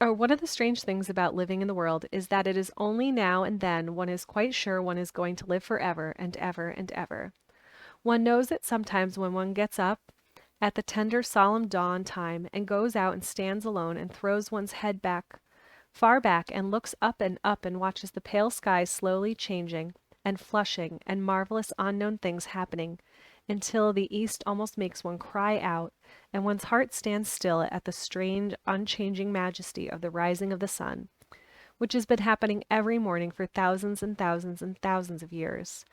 One of the strange things about living in the world is that it is only now and then one is quite sure one is going to live forever and ever and ever. One knows it sometimes when one gets up at the tender, solemn dawn time and goes out and stands alone and throws one's head back, far back, and looks up and watches the pale sky slowly changing and flushing and marvelous unknown things happening until the east almost makes one cry out, and one's heart stands still at the strange, unchanging majesty of the rising of the sun, which has been happening every morning for thousands and thousands and thousands of years.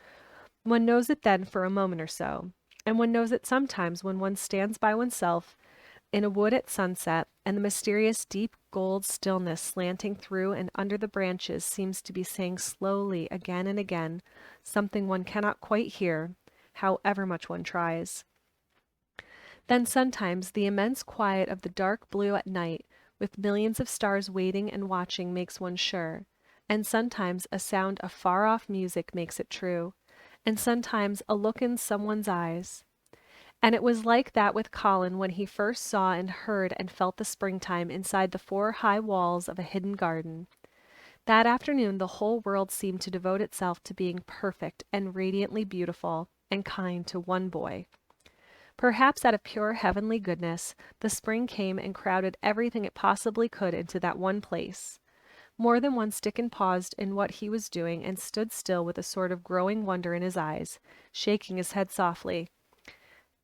One knows it then for a moment or so, and one knows it sometimes when one stands by oneself in a wood at sunset, and the mysterious deep gold stillness slanting through and under the branches seems to be saying slowly again and again something one cannot quite hear, however much one tries. Then sometimes the immense quiet of the dark blue at night, with millions of stars waiting and watching, makes one sure, and sometimes a sound of far-off music makes it true, and sometimes a look in someone's eyes. And it was like that with Colin when he first saw and heard and felt the springtime inside the four high walls of a hidden garden. That afternoon the whole world seemed to devote itself to being perfect and radiantly beautiful and kind to one boy. Perhaps out of pure heavenly goodness, the spring came and crowded everything it possibly could into that one place. More than once Dickon paused in what he was doing and stood still with a sort of growing wonder in his eyes, shaking his head softly.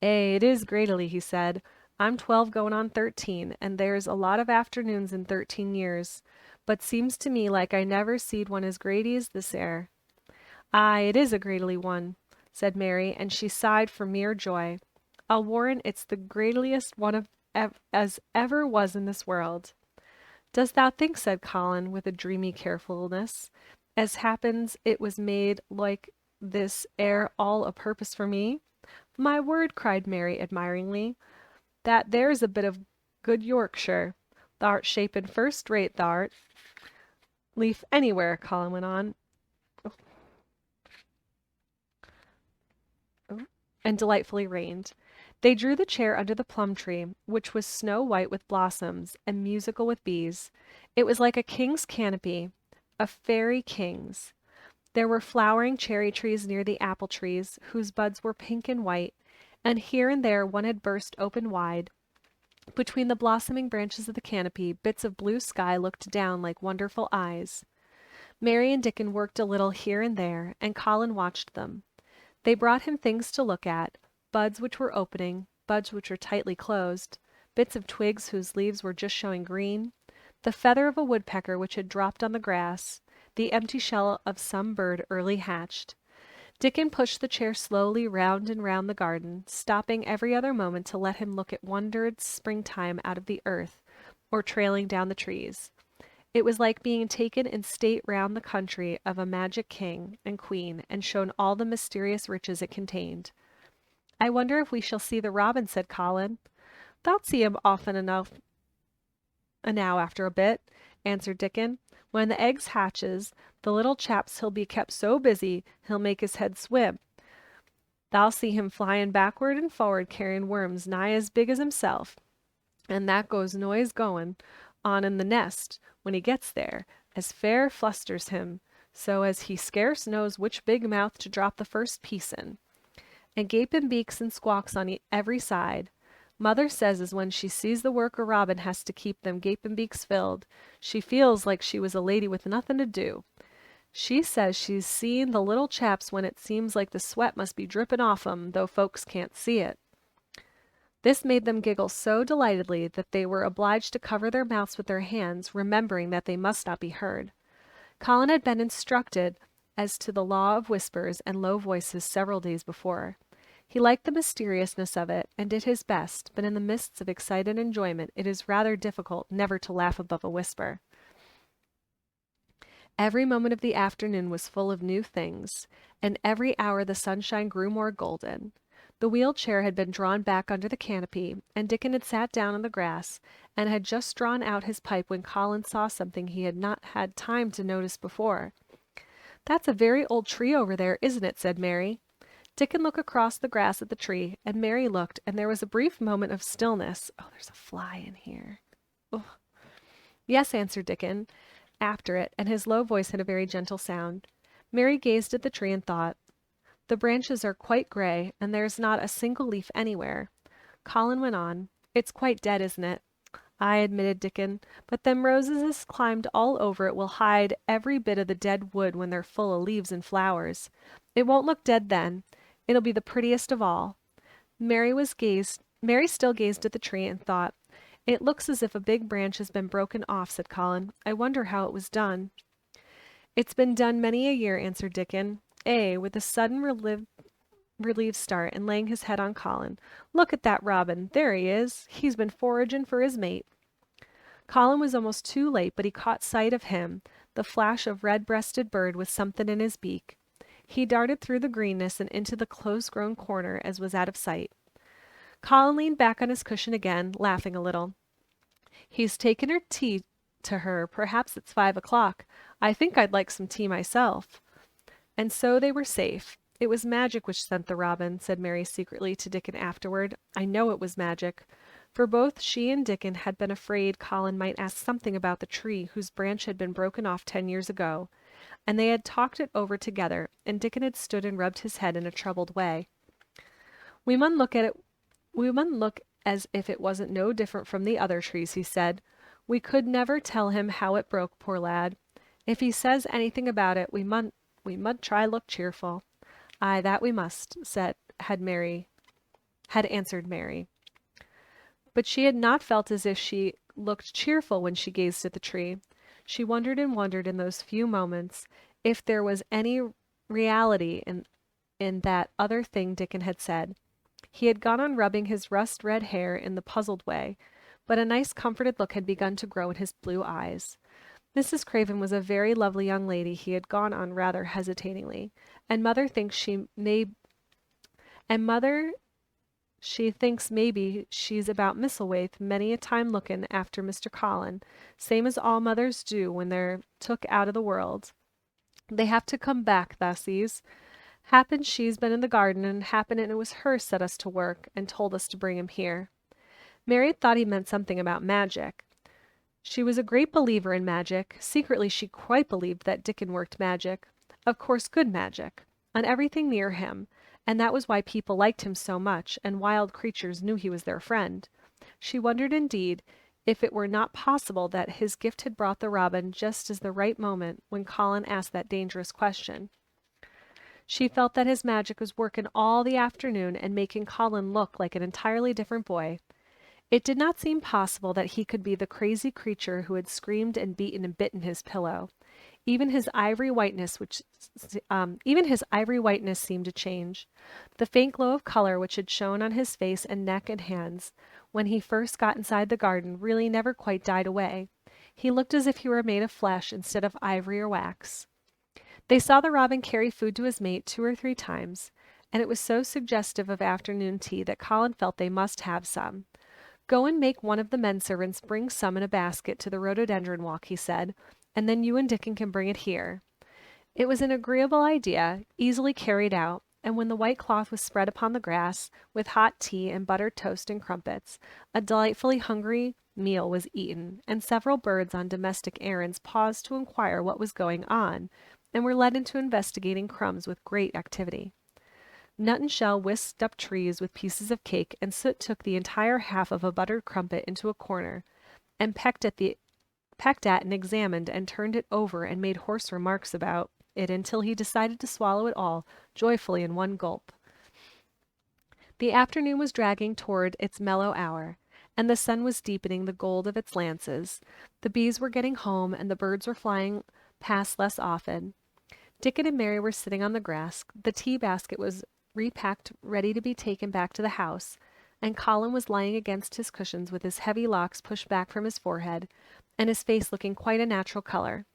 It is greatly," he said. "I'm 12 going on 13, and there's a lot of afternoons in 13 years, but seems to me like I never seed one as greaty as this air." "Aye, it is a greatly one," said Mary, and she sighed for mere joy. "I'll warrant it's the greatliest one as ever was in this world." "Dost thou think," said Colin, with a dreamy carefulness, "as happens it was made like this air all a purpose for me?" "My word," cried Mary admiringly, "that there's a bit of good Yorkshire. Thou'rt shapen first rate, thou'rt." "Leaf anywhere," Colin went on, and delightfully reigned. They drew the chair under the plum tree, which was snow white with blossoms and musical with bees. It was like a king's canopy, a fairy king's. There were flowering cherry trees near the apple trees, whose buds were pink and white, and here and there one had burst open wide. Between the blossoming branches of the canopy, bits of blue sky looked down like wonderful eyes. Mary and Dickon worked a little here and there, and Colin watched them. They brought him things to look at, buds which were opening, buds which were tightly closed, bits of twigs whose leaves were just showing green, the feather of a woodpecker which had dropped on the grass, the empty shell of some bird early hatched. Dickon pushed the chair slowly round and round the garden, stopping every other moment to let him look at wondered springtime out of the earth, or trailing down the trees. It was like being taken in state round the country of a magic king and queen and shown all the mysterious riches it contained. "I wonder if we shall see the robin," said Colin. "Thou'lt see him often enough enow after a bit," answered Dickon. "When the eggs hatches, the little chaps he'll be kept so busy he'll make his head swim. Thou'll see him flying backward and forward carrying worms nigh as big as himself, and that goes noise going on in the nest when he gets there, as fair flusters him, so as he scarce knows which big mouth to drop the first piece in, and gaping beaks and squawks on every side. Mother says as when she sees the work a robin has to keep them gaping beaks filled, she feels like she was a lady with nothing to do. She says she's seen the little chaps when it seems like the sweat must be dripping off 'em, though folks can't see it." This made them giggle so delightedly that they were obliged to cover their mouths with their hands, remembering that they must not be heard. Colin had been instructed as to the law of whispers and low voices several days before. He liked the mysteriousness of it, and did his best, but in the midst of excited enjoyment it is rather difficult never to laugh above a whisper. Every moment of the afternoon was full of new things, and every hour the sunshine grew more golden. The wheeled chair had been drawn back under the canopy, and Dickon had sat down on the grass, and had just drawn out his pipe when Colin saw something he had not had time to notice before. "That's a very old tree over there, isn't it?" said Mary. Dickon looked across the grass at the tree, and Mary looked, and there was a brief moment of stillness. Oh, there's a fly in here. Ugh. Yes, answered Dickon, after it, and his low voice had a very gentle sound. Mary gazed at the tree and thought, the branches are quite gray, and there's not a single leaf anywhere. Colin went on, it's quite dead, isn't it? I admitted Dickon, but them roses as climbed all over it will hide every bit of the dead wood when they're full of leaves and flowers. It won't look dead then. It'll be the prettiest of all. Mary still gazed at the tree and thought, it looks as if a big branch has been broken off, said Colin. I wonder how it was done. It's been done many a year, answered Dickon. With a sudden relieved start and laying his head on Colin. Look at that robin. There he is. He's been foraging for his mate. Colin was almost too late, but he caught sight of him, the flash of red-breasted bird with something in his beak. He darted through the greenness and into the close-grown corner as was out of sight. Colin leaned back on his cushion again, laughing a little. He's taken her tea to her. Perhaps it's 5 o'clock. I think I'd like some tea myself. And so they were safe. It was magic which sent the robin, said Mary secretly to Dickon afterward. I know it was magic. For both she and Dickon had been afraid Colin might ask something about the tree whose branch had been broken off 10 years ago, and they had talked it over together, and Dickon had stood and rubbed his head in a troubled way. We mun look as if it wasn't no different from the other trees, he said. We could never tell him how it broke, poor lad. If he says anything about it, we mun try look cheerful. Aye, that we must, had answered Mary. But she had not felt as if she looked cheerful when she gazed at the tree. She wondered and wondered in those few moments if there was any reality in that other thing Dickon had said. He had gone on rubbing his rust-red hair in the puzzled way, but a nice comforted look had begun to grow in his blue eyes. Mrs. Craven was a very lovely young lady, he had gone on rather hesitatingly, and mother thinks she thinks maybe she's about Misselthwaite many a time lookin' after Mr. Colin, same as all mothers do when they're took out of the world. They have to come back, thou sees. Happen she's been in the garden, and happen it was her set us to work, and told us to bring him here. Mary thought he meant something about magic. She was a great believer in magic. Secretly she quite believed that Dickon worked magic. Of course good magic. On everything near him, and that was why people liked him so much, and wild creatures knew he was their friend. She wondered, indeed, if it were not possible that his gift had brought the robin just as the right moment when Colin asked that dangerous question. She felt that his magic was working all the afternoon and making Colin look like an entirely different boy. It did not seem possible that he could be the crazy creature who had screamed and beaten and bitten his pillow. Even his ivory whiteness seemed to change. The faint glow of color which had shone on his face and neck and hands when he first got inside the garden really never quite died away. He looked as if he were made of flesh instead of ivory or wax. They saw the robin carry food to his mate 2 or 3 times, and it was so suggestive of afternoon tea that Colin felt they must have some. Go and make one of the men servants bring some in a basket to the rhododendron walk, he said, and then you and Dickon can bring it here. It was an agreeable idea, easily carried out, and when the white cloth was spread upon the grass, with hot tea and buttered toast and crumpets, a delightfully hungry meal was eaten, and several birds on domestic errands paused to inquire what was going on, and were led into investigating crumbs with great activity. Nut and Shell whisked up trees with pieces of cake, and Soot took the entire half of a buttered crumpet into a corner, and pecked at and examined and turned it over and made hoarse remarks about it until he decided to swallow it all joyfully in one gulp. The afternoon was dragging toward its mellow hour, and the sun was deepening the gold of its lances. The bees were getting home, and the birds were flying past less often. Dickon and Mary were sitting on the grass. The tea basket was repacked, ready to be taken back to the house, and Colin was lying against his cushions with his heavy locks pushed back from his forehead, and his face looking quite a natural color.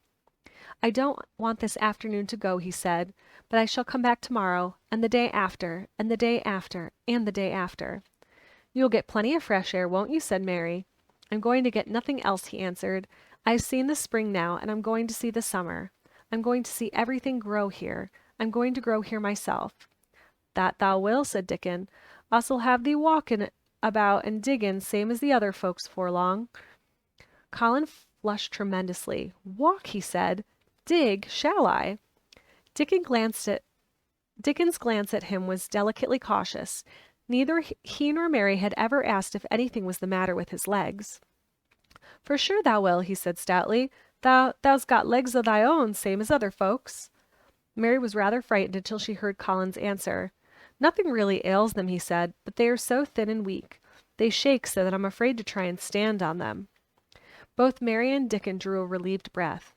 I don't want this afternoon to go, he said, but I shall come back tomorrow, and the day after, and the day after, and the day after. You'll get plenty of fresh air, won't you? Said Mary. I'm going to get nothing else, he answered. I've seen the spring now, and I'm going to see the summer. I'm going to see everything grow here. I'm going to grow here myself. That thou will, said Dickon. Us'll have thee walking about and digging, same as the other folks 'fore long. Colin flushed tremendously. "Walk," he said. "Dig, shall I?" Dickon glanced at Dickon's glance at him was delicately cautious. Neither he nor Mary had ever asked if anything was the matter with his legs. "For sure thou will," he said stoutly. "Thou's got legs o' thy own, same as other folks." Mary was rather frightened until she heard Colin's answer. "Nothing really ails them," he said, "but they are so thin and weak. They shake so that I'm afraid to try and stand on them." Both Mary and Dickon drew a relieved breath.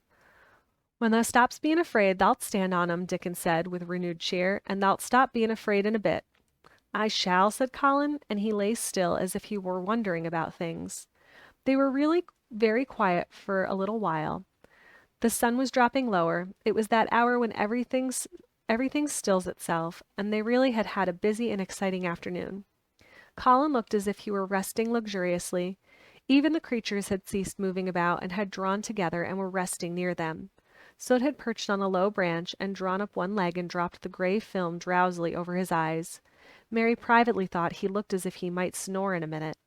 "When thou stops being afraid, thou'lt stand on 'em," Dickon said, with renewed cheer, "and thou'lt stop being afraid in a bit." "I shall," said Colin, and he lay still as if he were wondering about things. They were really very quiet for a little while. The sun was dropping lower. It was that hour when everything stills itself, and they really had had a busy and exciting afternoon. Colin looked as if he were resting luxuriously. Even the creatures had ceased moving about and had drawn together and were resting near them. Soot had perched on a low branch and drawn up one leg and dropped the gray film drowsily over his eyes. Mary privately thought he looked as if he might snore in a minute.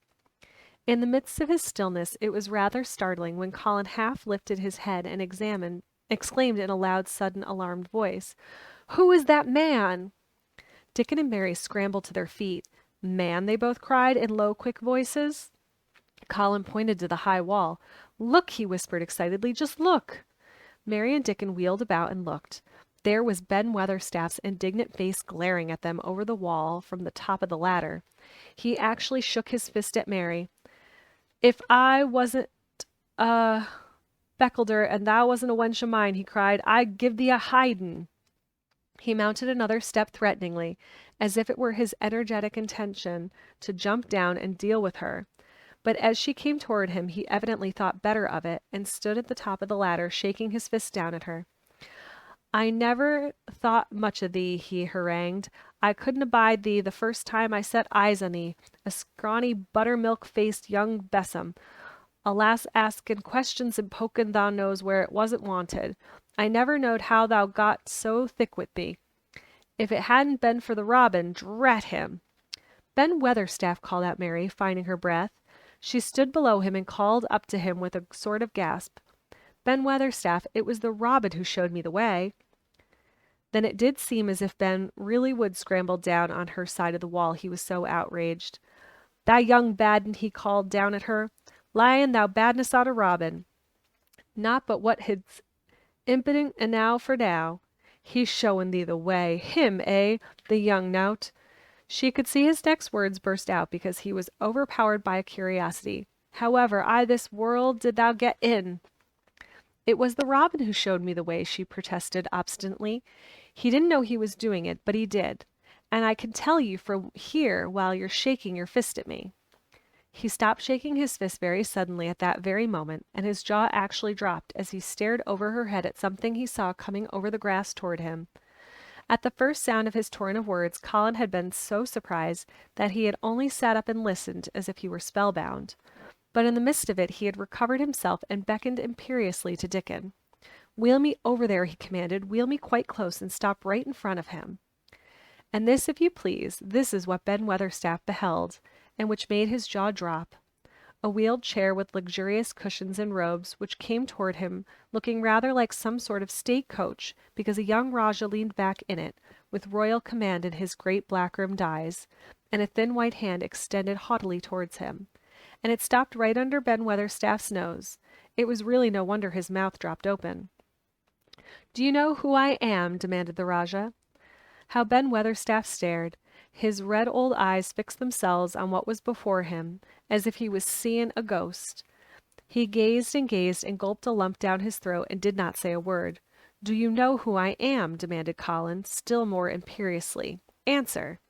In the midst of his stillness, it was rather startling when Colin half lifted his head and exclaimed in a loud, sudden, alarmed voice, "Who is that man?" Dickon and Mary scrambled to their feet. "Man?" they both cried in low, quick voices. Colin pointed to the high wall. "Look," he whispered excitedly, "just look." Mary and Dickon wheeled about and looked. There was Ben Weatherstaff's indignant face glaring at them over the wall from the top of the ladder. He actually shook his fist at Mary. "If I wasn't Beckelder, and thou wasn't a wench o' mine," he cried, "I'd give thee a hidin'." He mounted another step threateningly, as if it were his energetic intention to jump down and deal with her. But as she came toward him, he evidently thought better of it, and stood at the top of the ladder, shaking his fist down at her. "I never thought much of thee," he harangued. "I couldn't abide thee the first time I set eyes on thee, a scrawny, buttermilk-faced young besom, alas asking questions and poking thou knows where it wasn't wanted. I never knowed how thou got so thick with thee. If it hadn't been for the robin, drat him!" "Ben Weatherstaff," called out Mary, finding her breath. She stood below him and called up to him with a sort of gasp. "Ben Weatherstaff, it was the robin who showed me the way." Then it did seem as if Ben really would scramble down on her side of the wall, he was so outraged. "Thou young badin'," he called down at her, "lying thou badness on a robin. Not but what his impident enow for now. He's showing thee the way. Him, eh? The young nowt." She could see his next words burst out because he was overpowered by a curiosity. "However I this world did thou get in?" "It was the robin who showed me the way," she protested obstinately. "He didn't know he was doing it, but he did. And I can tell you from here while you're shaking your fist at me." He stopped shaking his fist very suddenly at that very moment, and his jaw actually dropped as he stared over her head at something he saw coming over the grass toward him. At the first sound of his torrent of words, Colin had been so surprised that he had only sat up and listened as if he were spellbound. But in the midst of it he had recovered himself and beckoned imperiously to Dickon. "Wheel me over there," he commanded. "Wheel me quite close and stop right in front of him." And this, if you please, this is what Ben Weatherstaff beheld, and which made his jaw drop. A wheeled chair with luxurious cushions and robes, which came toward him, looking rather like some sort of state coach, because a young Rajah leaned back in it, with royal command in his great black-rimmed eyes, and a thin white hand extended haughtily towards him. And it stopped right under Ben Weatherstaff's nose. It was really no wonder his mouth dropped open. "Do you know who I am?" demanded the Rajah. How Ben Weatherstaff stared! His red old eyes fixed themselves on what was before him, as if he was seeing a ghost. He gazed and gulped a lump down his throat and did not say a word. "Do you know who I am?" demanded Colin, still more imperiously. "Answer!"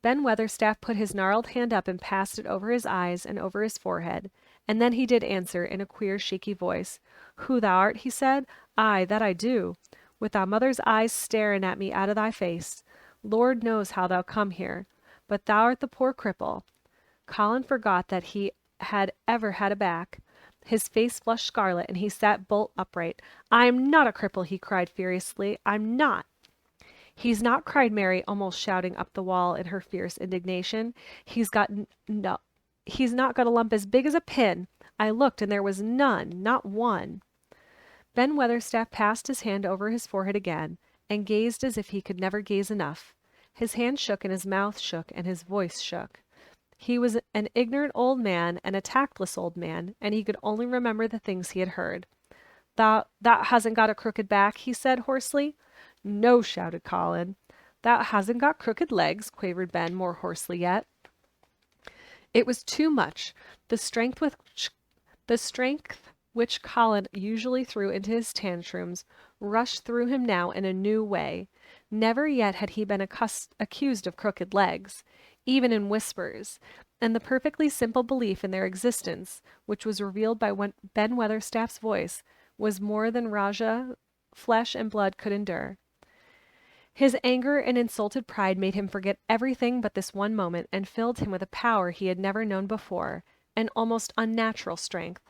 Ben Weatherstaff put his gnarled hand up and passed it over his eyes and over his forehead, and then he did answer in a queer, shaky voice. "Who thou art?" he said. "Aye, that I do, with thy mother's eyes staring at me out of thy face. Lord knows how thou come here, but thou art the poor cripple." Colin forgot that he had ever had a back. His face flushed scarlet, and he sat bolt upright. "I'm not a cripple," he cried furiously. "I'm not." "He's not," cried Mary, almost shouting up the wall in her fierce indignation. He's not got a lump as big as a pin. I looked, and there was none, not one. Ben Weatherstaff passed his hand over his forehead again, and gazed as if he could never gaze enough. His hand shook, and his mouth shook, and his voice shook. He was an ignorant old man and a tactless old man, and he could only remember the things he had heard. That hasn't got a crooked back, he said hoarsely. No, shouted Colin. That hasn't got crooked legs, quavered Ben more hoarsely yet. It was too much. The strength which Colin usually threw into his tantrums rushed through him now in a new way. Never yet had he been accused of crooked legs, even in whispers, and the perfectly simple belief in their existence, which was revealed by Ben Weatherstaff's voice, was more than Rajah flesh and blood could endure. His anger and insulted pride made him forget everything but this one moment, and filled him with a power he had never known before, an almost unnatural strength.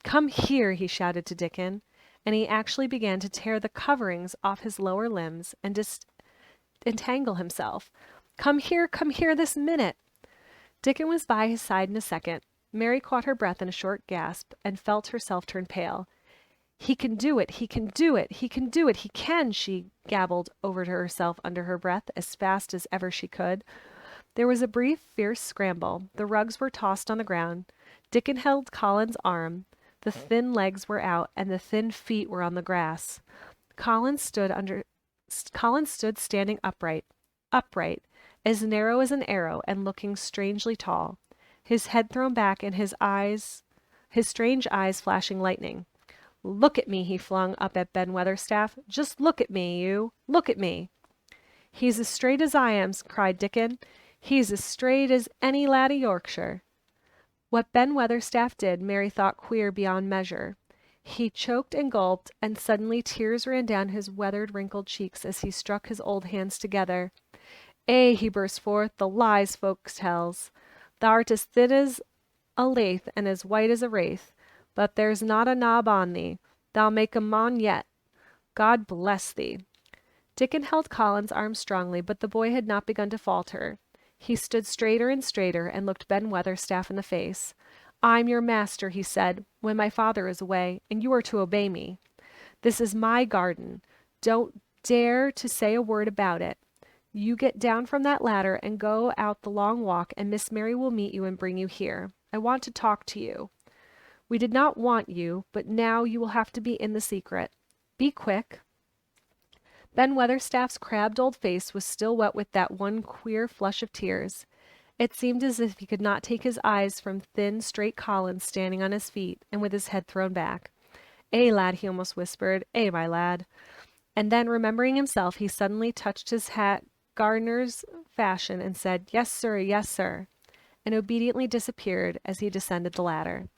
"Come here," he shouted to Dickon, and he actually began to tear the coverings off his lower limbs and entangle himself. Come here this minute." Dickon was by his side in a second. Mary caught her breath in a short gasp, and felt herself turn pale. "He can do it, he can do it, he can do it, he can," she gabbled over to herself under her breath as fast as ever she could. There was a brief, fierce scramble. The rugs were tossed on the ground. Dickon held Colin's arm. The thin legs were out, and the thin feet were on the grass. Colin stood standing upright, as narrow as an arrow, and looking strangely tall, his head thrown back and his strange eyes flashing lightning. "Look at me," he flung up at Ben Weatherstaff. "Just look at me, you. Look at me." "He's as straight as I am," cried Dickon. "He's as straight as any lad of Yorkshire." What Ben Weatherstaff did, Mary thought queer beyond measure. He choked and gulped, and suddenly tears ran down his weathered, wrinkled cheeks as he struck his old hands together. "Eh," he burst forth, "the lies folks tells. Thou'rt as thin as a lath and as white as a wraith, but there's not a knob on thee. Thou'll make a mon yet. God bless thee." Dickon held Colin's arm strongly, but the boy had not begun to falter. He stood straighter and straighter, and looked Ben Weatherstaff in the face. "I'm your master," he said, "when my father is away, and you are to obey me. This is my garden. Don't dare to say a word about it. You get down from that ladder and go out the long walk, and Miss Mary will meet you and bring you here. I want to talk to you. We did not want you, but now you will have to be in the secret. Be quick." Ben Weatherstaff's crabbed old face was still wet with that one queer flush of tears. It seemed as if he could not take his eyes from thin, straight Colin standing on his feet and with his head thrown back. "Eh, lad," he almost whispered. "Eh, my lad." And then, remembering himself, he suddenly touched his hat gardener's fashion and said, "Yes, sir, and obediently disappeared as he descended the ladder.